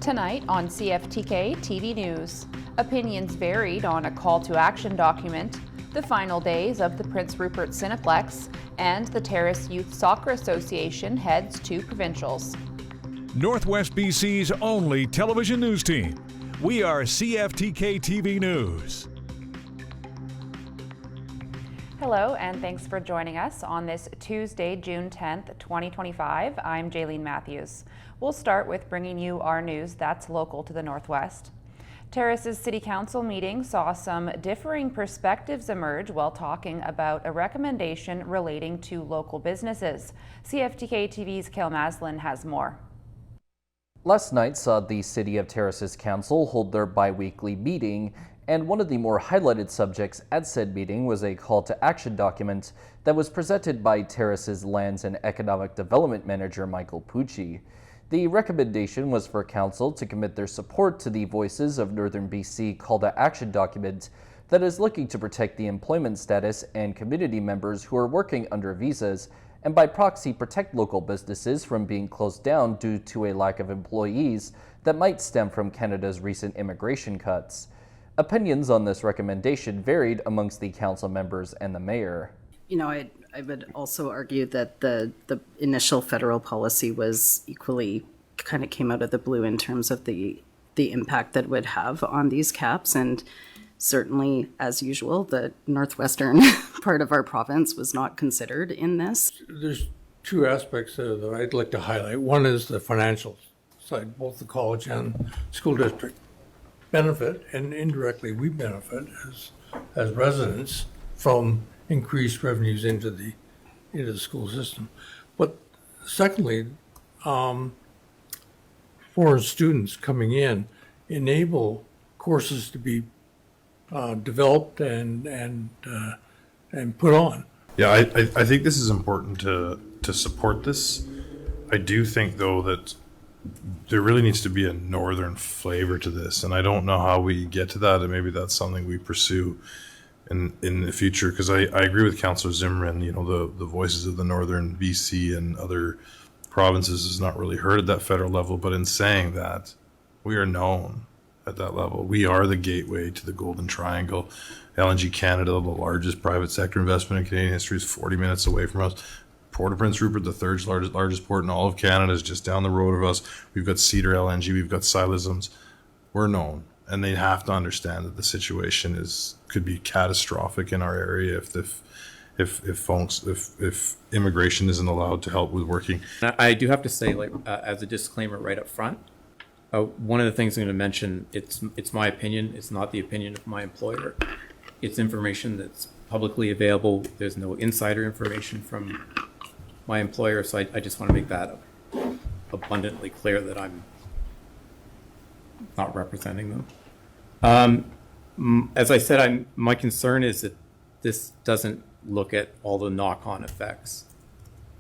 Tonight on CFTK-TV News, opinions varied on a call to action document, the final days of the Prince Rupert Cinniplex, and the Terrace Youth Soccer Association heads to provincials. Northwest BC's only television news team. We are CFTK-TV News. Hello, and thanks for joining us on this Tuesday, June 10th, 2025. I'm Jaylene Matthews. We'll start with bringing you our news that's local to the Northwest. Terrace's City Council meeting saw some differing perspectives emerge while talking about a recommendation relating to local businesses. CFTK-TV's Cale Maslin has more. Last night saw the City of Terrace's Council hold their bi-weekly meeting, and one of the more highlighted subjects at said meeting was a call to action document that was presented by Terrace's Lands and Economic Development Manager Michael Pucci. The recommendation was for Council to commit their support to the Voices of Northern BC call to action document that is looking to protect the employment status and community members who are working under visas, and by proxy protect local businesses from being closed down due to a lack of employees that might stem from Canada's recent immigration cuts. Opinions on this recommendation varied amongst the council members and the mayor. I would also argue that the initial federal policy was equally kind of came out of the blue in terms of the impact that it would have on these caps. And certainly, as usual, the northwestern part of our province was not considered in this. There's two aspects there that I'd like to highlight. One is the financial side. Both the college and school district benefit, and indirectly we benefit as residents from increased revenues into the school system. But secondly, foreign students coming in enable courses to be developed and put on. Yeah, I think this is important to support this. I do think though that there really needs to be a northern flavor to this, and I don't know how we get to that, and maybe that's something we pursue in the future, because I agree with Councillor Zimmerman. The voices of the northern BC and other provinces is not really heard at that federal level, but in saying that, we are known at that level. We are the gateway to the Golden Triangle. LNG Canada, the largest private sector investment in Canadian history, is 40 minutes away from us. Port of Prince Rupert, the third largest port in all of Canada, is just down the road of us. We've got Cedar LNG, we've got Silisms. We're known, and they have to understand that the situation could be catastrophic in our area if immigration isn't allowed to help with working. I do have to say, as a disclaimer right up front, one of the things I'm going to mention, it's my opinion. It's not the opinion of my employer. It's information that's publicly available. There's no insider information from my employer, so I just want to make that abundantly clear that I'm not representing them. As I said, my concern is that this doesn't look at all the knock-on effects.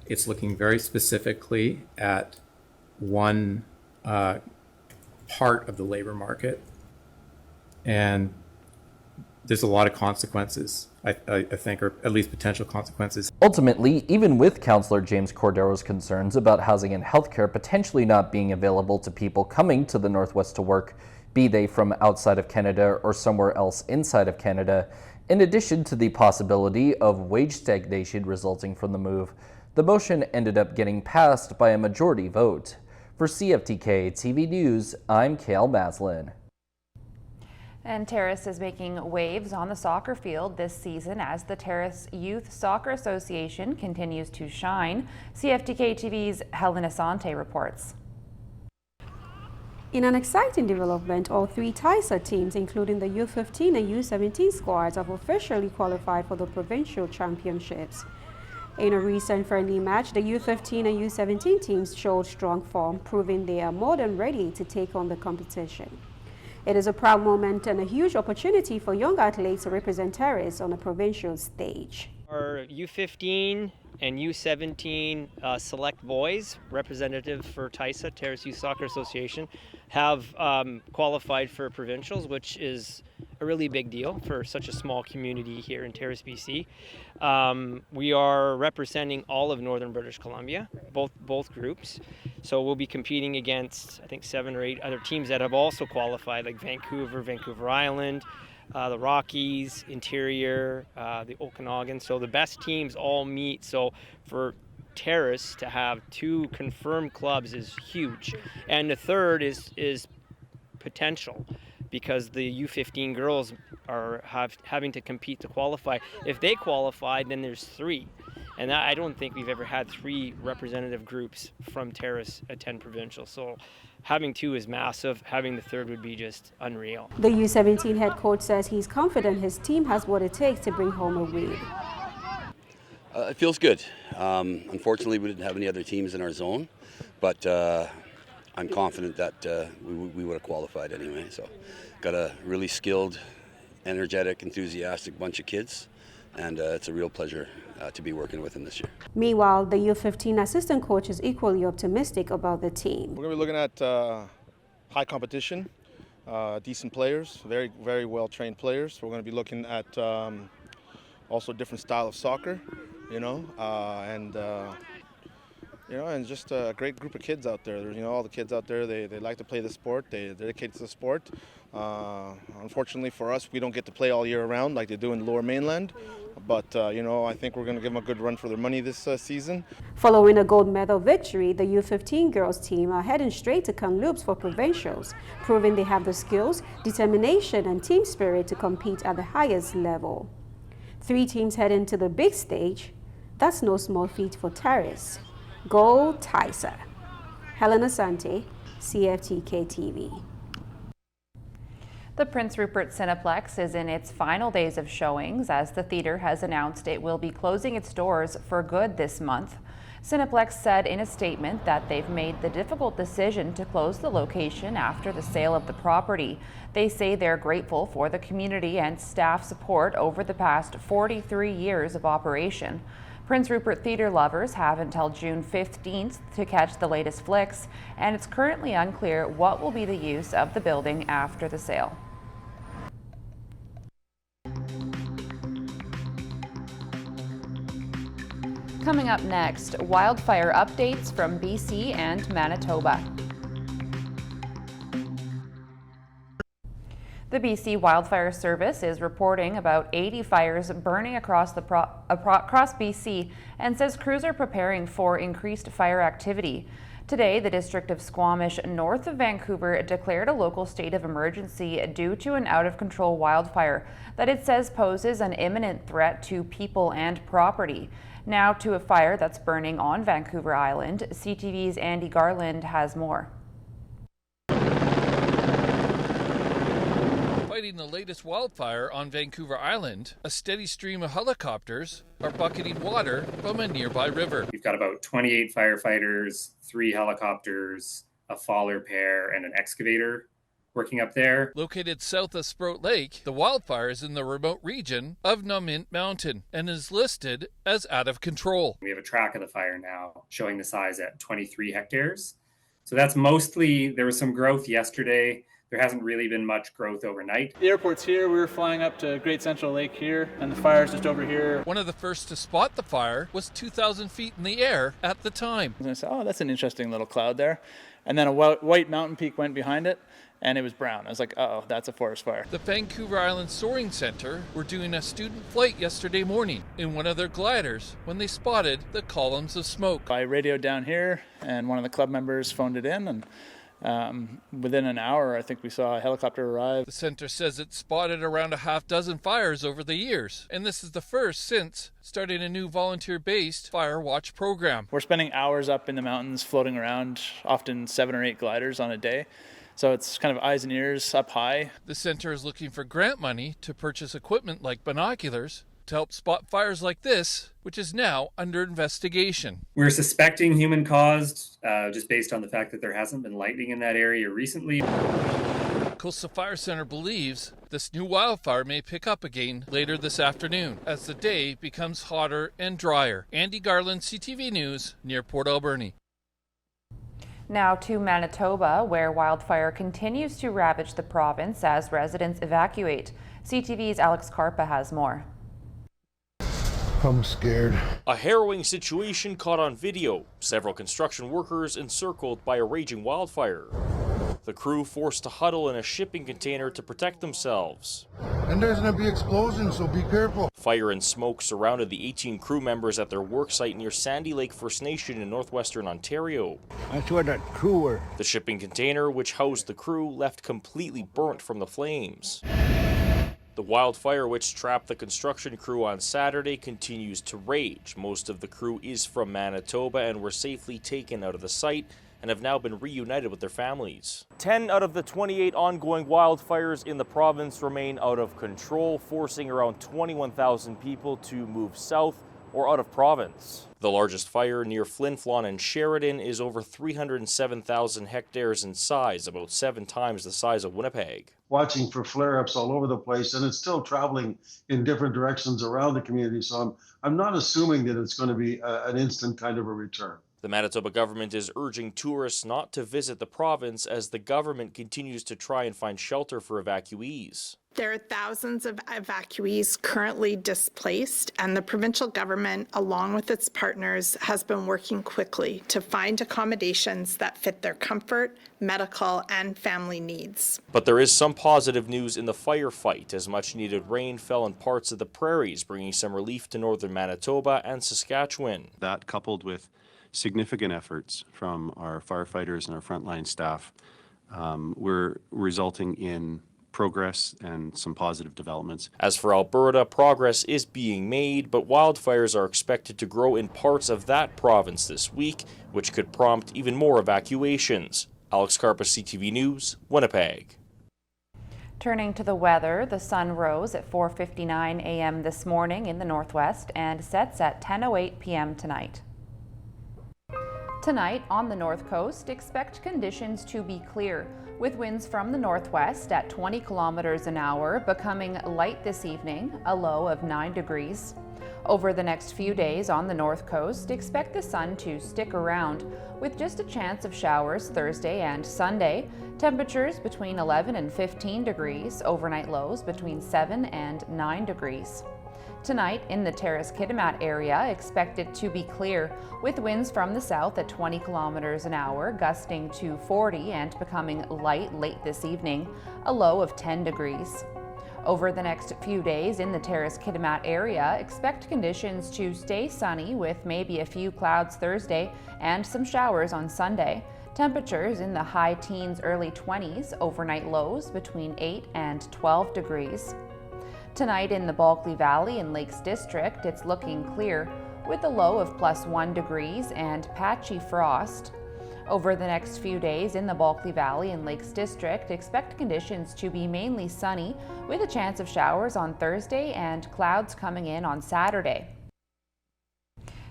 It's looking very specifically at one part of the labor market, and there's a lot of consequences, I think, or at least potential consequences. Ultimately, even with Councillor James Cordero's concerns about housing and healthcare potentially not being available to people coming to the Northwest to work, be they from outside of Canada or somewhere else inside of Canada, in addition to the possibility of wage stagnation resulting from the move, the motion ended up getting passed by a majority vote. For CFTK-TV News, I'm Cale Maslin. And Terrace is making waves on the soccer field this season as the Terrace Youth Soccer Association continues to shine. CFTK-TV's Helen Asante reports. In an exciting development, all three TASA teams, including the U15 and U17 squads, have officially qualified for the provincial championships. In a recent friendly match, the U15 and U17 teams showed strong form, proving they are more than ready to take on the competition. It is a proud moment and a huge opportunity for young athletes to represent Terrace on a provincial stage. Our U15 and U17 select boys, representative for TASA, Terrace Youth Soccer Association, have qualified for provincials, which is a really big deal for such a small community here in Terrace, BC. We are representing all of northern British Columbia, both groups. So we'll be competing against, I think, 7 or 8 other teams that have also qualified, like Vancouver, Vancouver Island, the Rockies, Interior, the Okanagan. So the best teams all meet. So for Terrace to have 2 confirmed clubs is huge. And the third is potential, because the U15 girls are having to compete to qualify. If they qualify, then there's 3. And I don't think we've ever had 3 representative groups from Terrace attend provincial. So having 2 is massive. Having the third would be just unreal. The U17 head coach says he's confident his team has what it takes to bring home a win. It feels good. Unfortunately, we didn't have any other teams in our zone, but I'm confident that we would have qualified anyway. So got a really skilled, energetic, enthusiastic bunch of kids, and it's a real pleasure to be working with them this year. Meanwhile, the U15 assistant coach is equally optimistic about the team. We're going to be looking at high competition, decent players, very, very well-trained players. We're going to be looking at also different style of soccer, and just a great group of kids out there. All the kids out there, they like to play the sport. They're dedicated to the sport. Unfortunately for us, we don't get to play all year round like they do in the Lower Mainland. But, I think we're going to give them a good run for their money this season. Following a gold medal victory, the U15 girls team are heading straight to Kamloops for provincials, proving they have the skills, determination, and team spirit to compete at the highest level. 3 teams heading to the big stage. That's no small feat for Terrace. Go TASA. Helen Asante, CFTK-TV. The Prince Rupert Cinniplex is in its final days of showings as the theater has announced it will be closing its doors for good this month. Cinniplex said in a statement that they've made the difficult decision to close the location after the sale of the property. They say they're grateful for the community and staff support over the past 43 years of operation. Prince Rupert theater lovers have until June 15th to catch the latest flicks, and it's currently unclear what will be the use of the building after the sale. Coming up next, wildfire updates from BC and Manitoba. The BC Wildfire Service is reporting about 80 fires burning across BC and says crews are preparing for increased fire activity. Today, the District of Squamish, north of Vancouver, declared a local state of emergency due to an out-of-control wildfire that it says poses an imminent threat to people and property. Now to a fire that's burning on Vancouver Island. CTV's Andy Garland has more. Fighting the latest wildfire on Vancouver Island, a steady stream of helicopters are bucketing water from a nearby river. We've got about 28 firefighters, 3 helicopters, a faller pair, and an excavator working up there. Located south of Sprout Lake, the wildfire is in the remote region of Namint Mountain and is listed as out of control. We have a track of the fire now showing the size at 23 hectares. So that's mostly, there was some growth yesterday. There hasn't really been much growth overnight. The airport's here. We were flying up to Great Central Lake here, and the fire's just over here. One of the first to spot the fire was 2,000 feet in the air at the time. I said, oh, that's an interesting little cloud there. And then a white mountain peak went behind it, and it was brown. I was like, uh-oh, that's a forest fire. The Vancouver Island Soaring Center were doing a student flight yesterday morning in one of their gliders when they spotted the columns of smoke. I radioed down here, and one of the club members phoned it in, and within an hour, I think we saw a helicopter arrive. The center says it spotted around a half dozen fires over the years, and this is the first since starting a new volunteer-based fire watch program. We're spending hours up in the mountains floating around, often 7 or 8 gliders on a day. So it's kind of eyes and ears up high. The center is looking for grant money to purchase equipment like binoculars to help spot fires like this, which is now under investigation. We're suspecting human-caused, just based on the fact that there hasn't been lightning in that area recently. Coastal Fire Center believes this new wildfire may pick up again later this afternoon as the day becomes hotter and drier. Andy Garland, CTV News, near Port Alberni. Now to Manitoba, where wildfire continues to ravage the province as residents evacuate. CTV's Alex Carpa has more. I'm scared. A harrowing situation caught on video. Several construction workers encircled by a raging wildfire. The crew forced to huddle in a shipping container to protect themselves. And there's gonna be explosions, so be careful. Fire and smoke surrounded the 18 crew members at their work site near Sandy Lake First Nation in northwestern Ontario. That's where that crew were. The shipping container, which housed the crew, left completely burnt from the flames. The wildfire, which trapped the construction crew on Saturday, continues to rage. Most of the crew is from Manitoba and were safely taken out of the site and have now been reunited with their families. 10 out of the 28 ongoing wildfires in the province remain out of control, forcing around 21,000 people to move south or out of province. The largest fire near Flin Flon and Sheridan is over 307,000 hectares in size, about 7 times the size of Winnipeg. Watching for flare-ups all over the place, and it's still traveling in different directions around the community, so I'm not assuming that it's going to be an instant kind of a return. The Manitoba government is urging tourists not to visit the province as the government continues to try and find shelter for evacuees. There are thousands of evacuees currently displaced, and the provincial government, along with its partners, has been working quickly to find accommodations that fit their comfort, medical, and family needs. But there is some positive news in the firefight, as much-needed rain fell in parts of the prairies, bringing some relief to northern Manitoba and Saskatchewan. That, coupled with significant efforts from our firefighters and our frontline staff, we're resulting in progress and some positive developments. As for Alberta, progress is being made, but wildfires are expected to grow in parts of that province this week, which could prompt even more evacuations. Alex Karpus, CTV News, Winnipeg. Turning to the weather, the sun rose at 4:59 a.m. this morning in the northwest and sets at 10:08 p.m. tonight. Tonight on the north coast, expect conditions to be clear, with winds from the northwest at 20 kilometers an hour, becoming light this evening, a low of 9 degrees. Over the next few days on the north coast, expect the sun to stick around, with just a chance of showers Thursday and Sunday. Temperatures between 11 and 15 degrees, overnight lows between 7 and 9 degrees. Tonight in the Terrace-Kitimat area, expect it to be clear, with winds from the south at 20 kilometers an hour, gusting to 40 and becoming light late this evening, a low of 10 degrees. Over the next few days in the Terrace-Kitimat area, expect conditions to stay sunny with maybe a few clouds Thursday and some showers on Sunday. Temperatures in the high teens, early 20s, overnight lows between 8 and 12 degrees. Tonight in the Bulkley Valley and Lakes District, it's looking clear, with a low of +1 degrees and patchy frost. Over the next few days in the Bulkley Valley and Lakes District, expect conditions to be mainly sunny, with a chance of showers on Thursday and clouds coming in on Saturday.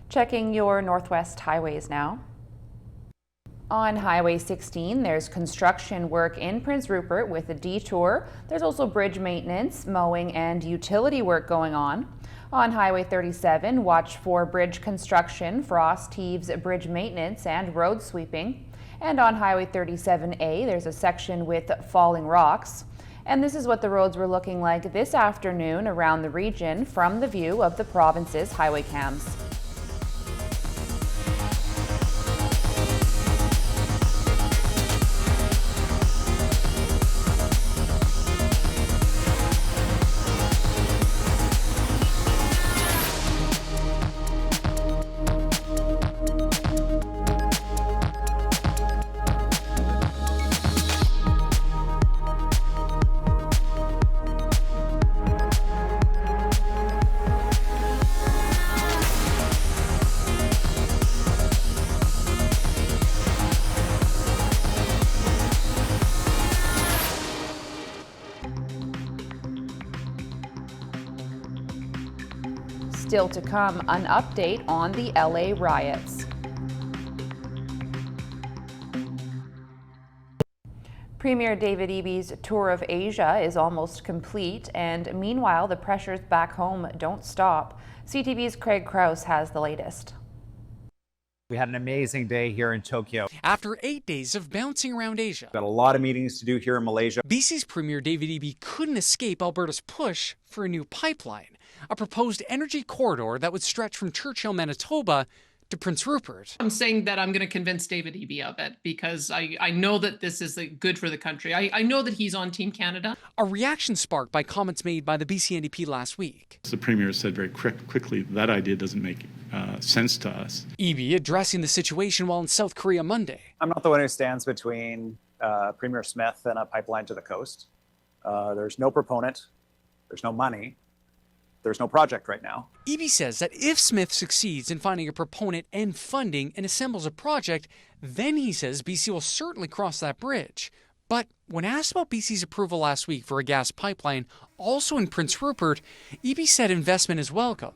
Checking your northwest highways now. On Highway 16, there's construction work in Prince Rupert with a detour. There's also bridge maintenance, mowing, and utility work going on. On Highway 37, watch for bridge construction, frost heaves, bridge maintenance, and road sweeping. And on Highway 37A, there's a section with falling rocks. And this is what the roads were looking like this afternoon around the region from the view of the province's highway cams. Still to come, an update on the LA riots. Premier David Eby's tour of Asia is almost complete, and meanwhile, the pressures back home don't stop. CTV's Craig Krause has the latest. We had an amazing day here in Tokyo. After 8 days of bouncing around Asia, Got a lot of meetings to do here in Malaysia. BC's Premier David Eby couldn't escape Alberta's push for a new pipeline. a proposed energy corridor that would stretch from Churchill, Manitoba to Prince Rupert. I'm saying that I'm going to convince David Eby of it because I know that this is good for the country. I know that he's on Team Canada. A reaction sparked by comments made by the BC NDP last week. The Premier said very quickly that idea doesn't make sense to us. Eby addressing the situation while in South Korea Monday. I'm not the one who stands between Premier Smith and a pipeline to the coast. There's no proponent. There's no money. There's no project right now. Eby says that if Smith succeeds in finding a proponent and funding and assembles a project, then he says BC will certainly cross that bridge. But when asked about BC's approval last week for a gas pipeline, also in Prince Rupert, Eby said investment is welcome,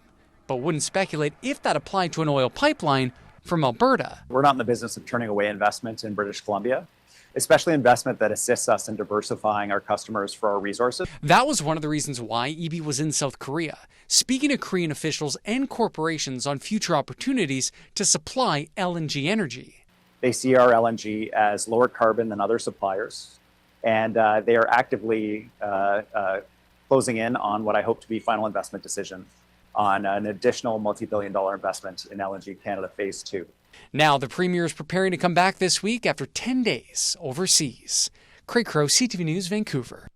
but wouldn't speculate if that applied to an oil pipeline from Alberta. We're not in the business of turning away investment in British Columbia, especially investment that assists us in diversifying our customers for our resources. That was one of the reasons why Eby was in South Korea, speaking to Korean officials and corporations on future opportunities to supply LNG energy. They see our LNG as lower carbon than other suppliers, and they are actively closing in on what I hope to be final investment decision on an additional multi-billion-dollar investment in LNG Canada Phase 2. Now the Premier is preparing to come back this week after 10 days overseas. Craig Crow, CTV News, Vancouver.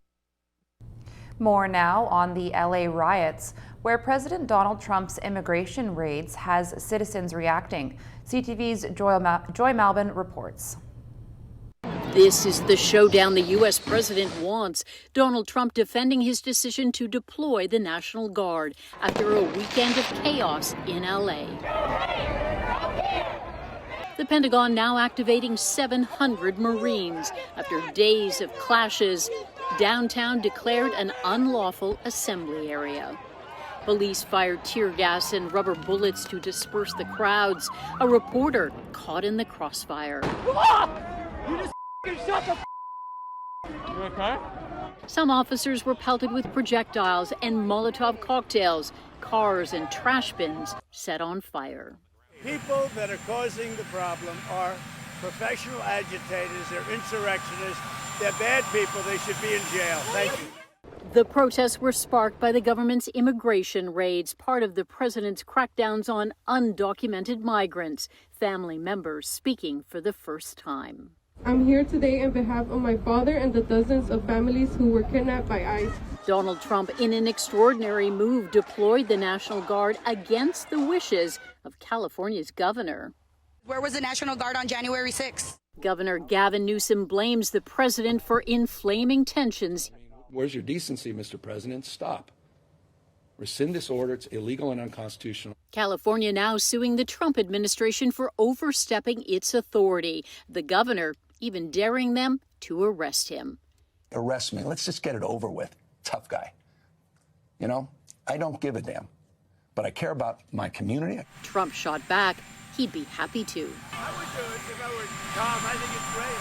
More now on the LA riots, where President Donald Trump's immigration raids has citizens reacting. CTV's Joy Malbin reports. This is the showdown the U.S. president wants. Donald Trump defending his decision to deploy the National Guard after a weekend of chaos in L.A. The Pentagon now activating 700 Marines after days of clashes. Downtown declared an unlawful assembly area. Police fired tear gas and rubber bullets to disperse the crowds. A reporter caught in the crossfire. You just shut the You okay? Some officers were pelted with projectiles and Molotov cocktails. Cars and trash bins set on fire. People that are causing the problem are professional agitators, they're insurrectionists, they're bad people, they should be in jail. Thank you. The protests were sparked by the government's immigration raids, part of the president's crackdowns on undocumented migrants, family members speaking for the first time. I'm here today on behalf of my father and the dozens of families who were kidnapped by ICE. Donald Trump, in an extraordinary move, deployed the National Guard against the wishes of California's governor. Where was the National Guard on January 6th? Governor Gavin Newsom blames the president for inflaming tensions. Where's your decency, Mr. President? Stop. Rescind this order. It's illegal and unconstitutional. California now suing the Trump administration for overstepping its authority. The governor even daring them to arrest him. Arrest me. Let's just get it over with. Tough guy. You know, I don't give a damn, but I care about my community. Trump shot back. He'd be happy to. I would do it if I were Tom. I think it's great.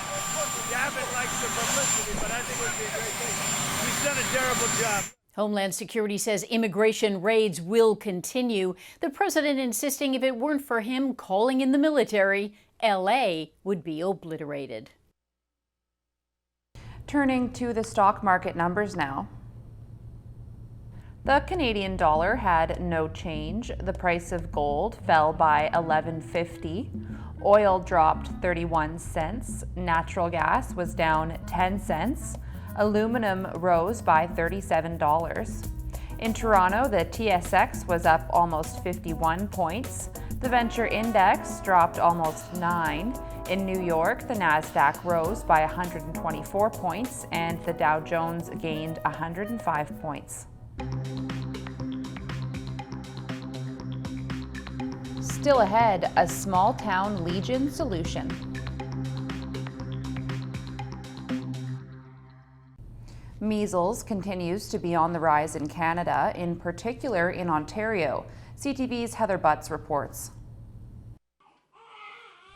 Gavin likes the publicity, but I think it would be a great thing. He's done a terrible job. Homeland Security says immigration raids will continue. The president insisting if it weren't for him calling in the military, LA would be obliterated. Turning to the stock market numbers now. The Canadian dollar had no change. The price of gold fell by $11.50. Oil dropped 31 cents. Natural gas was down 10 cents. Aluminum rose by $37. In Toronto, the TSX was up almost 51 points. The Venture Index dropped almost 9. In New York, the Nasdaq rose by 124 points and the Dow Jones gained 105 points. Still ahead, a small-town Legion solution. Measles continues to be on the rise in Canada, in particular in Ontario. CTV's Heather Butts reports.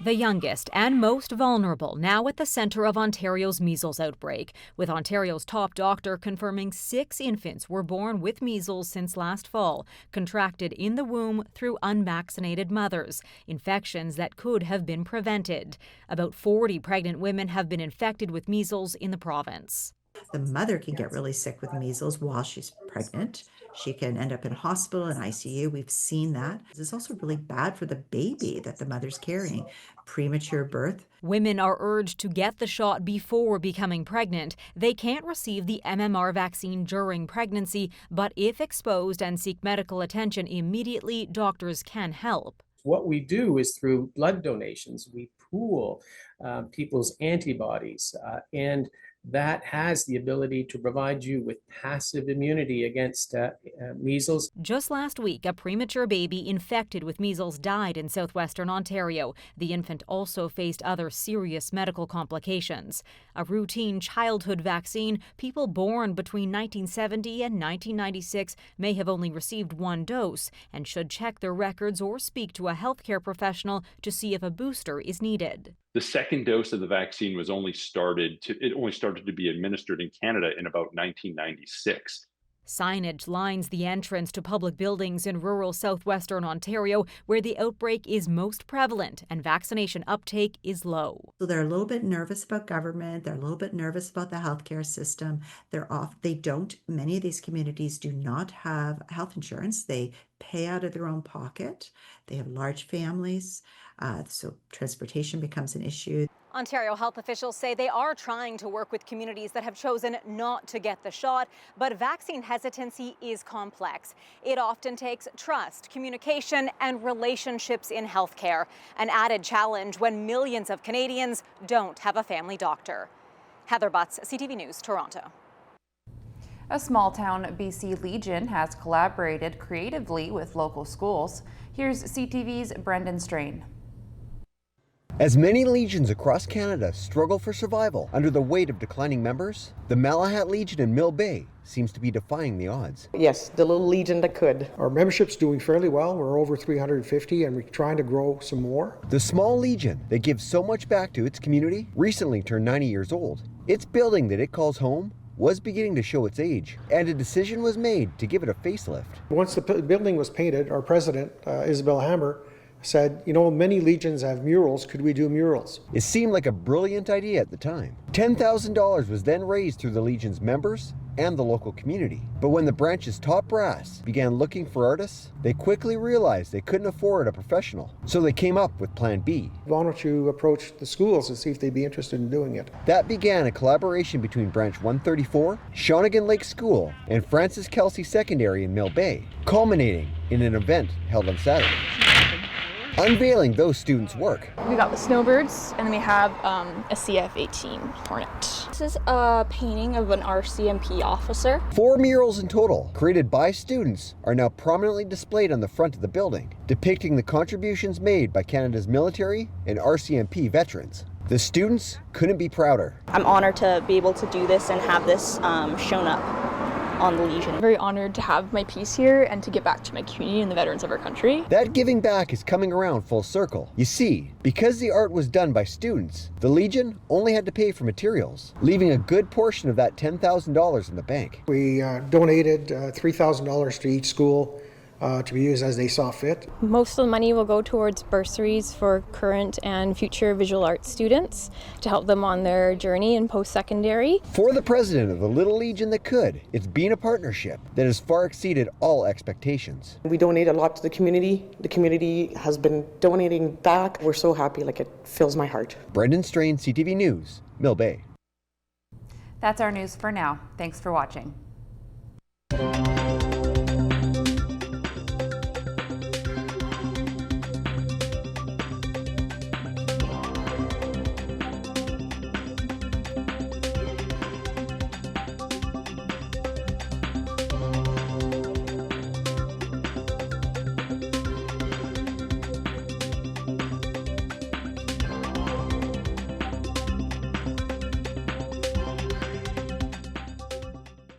The youngest and most vulnerable now at the centre of Ontario's measles outbreak, with Ontario's top doctor confirming 6 infants were born with measles since last fall, contracted in the womb through unvaccinated mothers, infections that could have been prevented. About 40 pregnant women have been infected with measles in the province. The mother can get really sick with measles while she's pregnant. She can end up in hospital and ICU. We've seen that. This is also really bad for the baby that the mother's carrying. Premature birth. Women are urged to get the shot before becoming pregnant. They can't receive the MMR vaccine during pregnancy, but if exposed and seek medical attention immediately, doctors can help. What we do is through blood donations, we pool people's antibodies, and that has the ability to provide you with passive immunity against measles. Just last week, a premature baby infected with measles died in southwestern Ontario. The infant also faced other serious medical complications. A routine childhood vaccine, people born between 1970 and 1996 may have only received one dose and should check their records or speak to a healthcare professional to see if a booster is needed. The second dose of the vaccine only started to be administered in Canada in about 1996. Signage lines the entrance to public buildings in rural southwestern Ontario, where the outbreak is most prevalent and vaccination uptake is low. So they're a little bit nervous about government. They're a little bit nervous about the healthcare system. Many of these communities do not have health insurance. They pay out of their own pocket. They have large families, so transportation becomes an issue. Ontario health officials say they are trying to work with communities that have chosen not to get the shot, but vaccine hesitancy is complex. It often takes trust, communication, and relationships in healthcare, an added challenge when millions of Canadians don't have a family doctor. Heather Butts, CTV News, Toronto. A small-town BC Legion has collaborated creatively with local schools. Here's CTV's Brendan Strain. As many legions across Canada struggle for survival under the weight of declining members, the Malahat Legion in Mill Bay seems to be defying the odds. Yes, the little legion that could. Our membership's doing fairly well. We're over 350 and we're trying to grow some more. The small legion that gives so much back to its community recently turned 90 years old. Its building that it calls home was beginning to show its age, and a decision was made to give it a facelift. Once the building was painted, our president, Isabel Hammer, said, many legions have murals, could we do murals? It seemed like a brilliant idea at the time. $10,000 was then raised through the Legion's members and the local community. But when the branch's top brass began looking for artists, they quickly realized they couldn't afford a professional. So they came up with Plan B. Why don't you approach the schools and see if they'd be interested in doing it? That began a collaboration between Branch 134, Shawnigan Lake School, and Francis Kelsey Secondary in Mill Bay, culminating in an event held on Saturday. Unveiling those students' work. We got the snowbirds, and then we have a CF-18 Hornet. This is a painting of an RCMP officer. 4 murals in total, created by students, are now prominently displayed on the front of the building, depicting the contributions made by Canada's military and RCMP veterans. The students couldn't be prouder. I'm honored to be able to do this and have this shown up on the Legion. I'm very honored to have my piece here and to give back to my community and the veterans of our country. That giving back is coming around full circle. You see, because the art was done by students, the Legion only had to pay for materials, leaving a good portion of that $10,000 in the bank. We donated $3,000 to each school to be used as they saw fit. Most of the money will go towards bursaries for current and future visual arts students to help them on their journey in post-secondary. For the president of the Little Legion that could, it's been a partnership that has far exceeded all expectations. We donate a lot to the community. The community has been donating back. We're so happy, it fills my heart. Brendan Strain, CTV News, Mill Bay. That's our news for now. Thanks for watching.